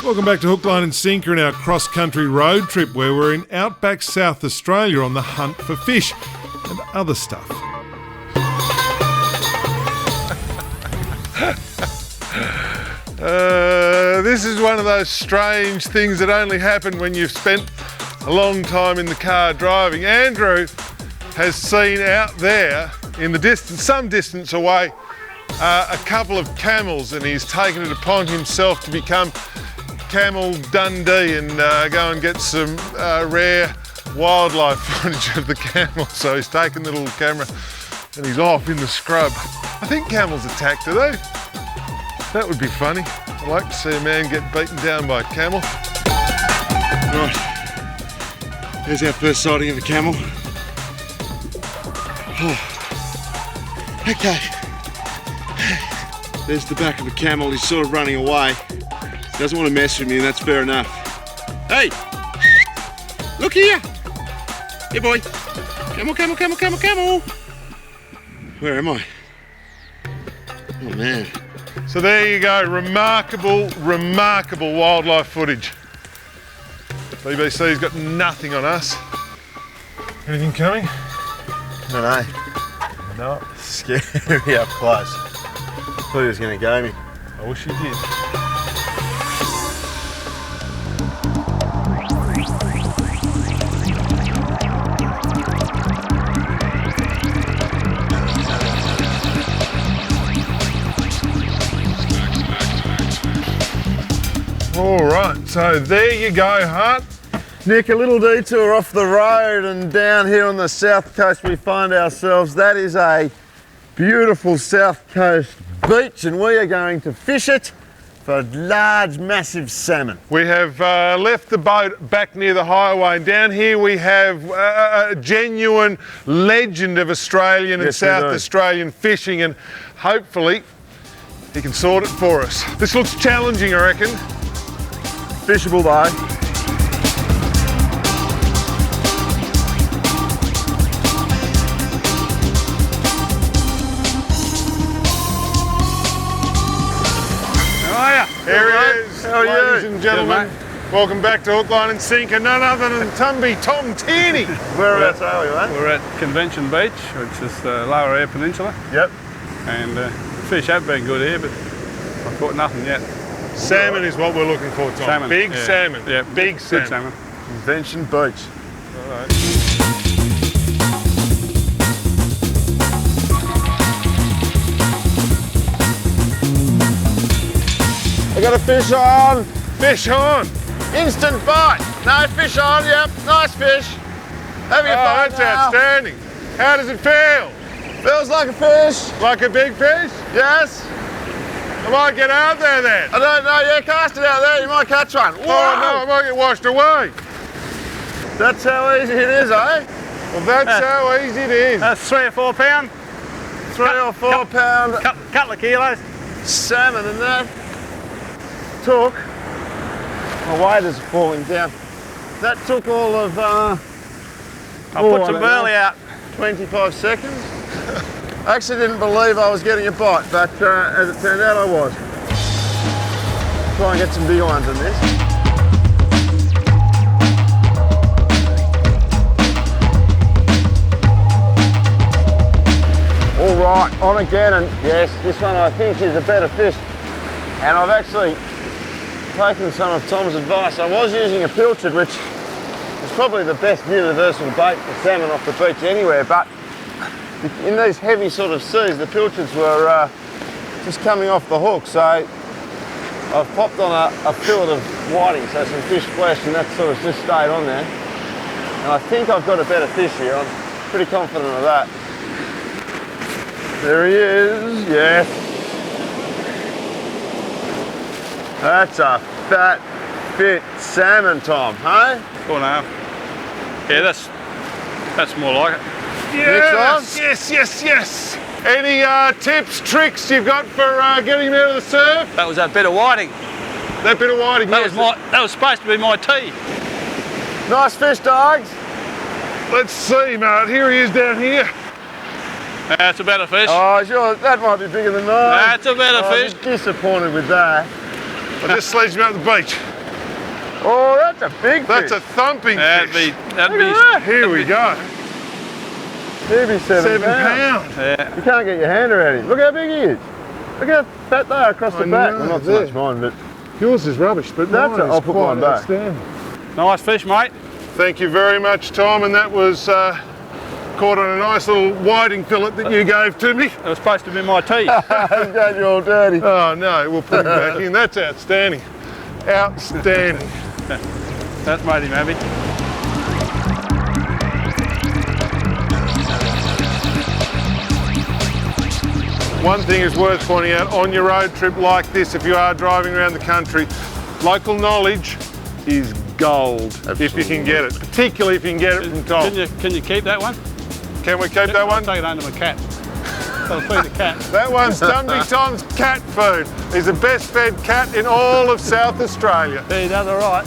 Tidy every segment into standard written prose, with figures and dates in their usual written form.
Welcome back to Hook, Line and Sinker in our cross-country road trip where we're in outback South Australia on the hunt for fish and other stuff. This is one of those strange things that only happen when you've spent a long time in the car driving. Andrew has seen out there in the distance, some distance away, a couple of camels, and he's taken it upon himself to become Camel Dundee and go and get some rare wildlife footage of the camel. So he's taken the little camera and he's off in the scrub. I think camels attack, do they? That would be funny. I'd like to see a man get beaten down by a camel. Right, there's our first sighting of a camel. Oh. Okay, there's the back of a camel. He's sort of running away. Doesn't want to mess with me, and that's fair enough. Hey, look here. Here, boy. Camel, camel, camel, camel, camel. Where am I? Oh, man. So there you go, remarkable, remarkable wildlife footage. BBC's got nothing on us. Anything coming? I don't know. No. Scary up close. Thought he was going to go me. I wish he did. All right, so there you go, Hart. Nick, a little detour off the road and down here on the south coast we find ourselves. That is a beautiful south coast beach and we are going to fish it for large, massive salmon. We have left the boat back near the highway, and down here we have a genuine legend of Australian and South Australian fishing, and hopefully he can sort it for us. This looks challenging, I reckon. Fishable though. Here he is, How are ladies you? and gentlemen. Welcome back to Hook, Line and Sinker, none other than Tumby Tom Tierney. Whereabouts are we, mate? We're at Convention Beach, which is the Lower Eyre Peninsula. Yep. And the fish have been good here, but I've caught nothing yet. Salmon is what we're looking for, Tom. Salmon. Big yeah. salmon. Yeah, big good salmon. Convention Beach. All right. I got a fish on. Fish on. Instant bite. No fish on, yep. Nice fish. Have your fun That's now. outstanding. How does it feel? Feels like a fish. Like a big fish? Yes. I might get out there then. I don't know, yeah, cast it out there, you might catch one. Whoa! Oh no, I might get washed away. That's how easy it is, eh? Well, that's how easy it is. That's 3 or 4 pound. 3 or 4 pound Couple of kilos. salmon in there. Took, my waders are falling down. That took all of, I'll put some burley out. 25 seconds. I actually didn't believe I was getting a bite, but as it turned out I was. Try and get some bigger ones in this. All right, on again, and yes, this one I think is a better fish. And I've actually taken some of Tom's advice. I was using a pilchard, which is probably the best universal bait for salmon off the beach anywhere, but in these heavy sort of seas, the pilchards were just coming off the hook, so I've popped on a fillet of whiting, so some fish flesh, and that sort of just stayed on there. And I think I've got a better fish here. I'm pretty confident of that. There he is, yes. That's a fat, fit salmon, Tom, hey? 4.5. Yeah, that's more like it. Yes, yes. Any tips, tricks you've got for getting him out of the surf? That was that bit of whiting. That bit of whiting, That yes. that was supposed to be my tea. Nice fish, dogs. Let's see, mate. Here he is down here. That's a better fish. Oh, sure, that might be bigger than mine. That's a better I'm fish. disappointed with that. I just sledged him out the beach. Oh, that's a big That's fish. a thumping That'd fish. be, that'd Look be, at that. Here we go. He'd be 7 £7. yeah. You can't get your hand around him. Look how big he is. Look how fat they are across the I back. know, Well, not so there. much mine, but Yours is rubbish, but That's mine it. is I'll put quite mine back. outstanding. Nice fish, mate. Thank you very much, Tom, and that was caught on a nice little whiting fillet that you gave to me. It was supposed to be my teeth. I'm glad you're all dirty. Oh no, we'll put him back in. That's outstanding. Outstanding. That's made him happy. One thing is worth pointing out, on your road trip like this, if you are driving around the country, local knowledge is gold if you can get it, particularly if you can get it from Tom. Can you keep that one? Can we keep that I'll one? take it home to my cat. I'll feed the cat. That one's Stumpy Tom's cat food. He's the best fed cat in all of South Australia. He does all right.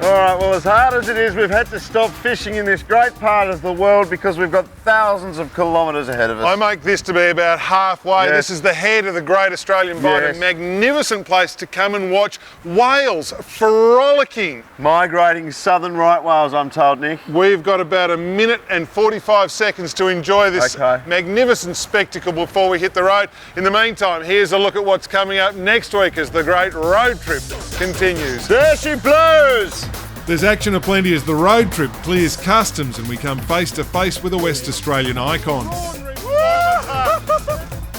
All right, well, as hard as it is, we've had to stop fishing in this great part of the world because we've got thousands of kilometres ahead of us. I make this to be about halfway. Yes. This is the head of the Great Australian Bight, Yes. a magnificent place to come and watch whales frolicking. Migrating southern right whales, I'm told, Nick. We've got about 1 minute and 45 seconds to enjoy this Okay. magnificent spectacle before we hit the road. In the meantime, here's a look at what's coming up next week as the great road trip continues. There she blows! There's action aplenty as the road trip clears customs and we come face to face with a West Australian icon.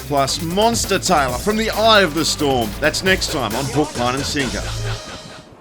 Plus Monster Tailor from the Eye of the Storm. That's next time on Hook, Line and Sinker.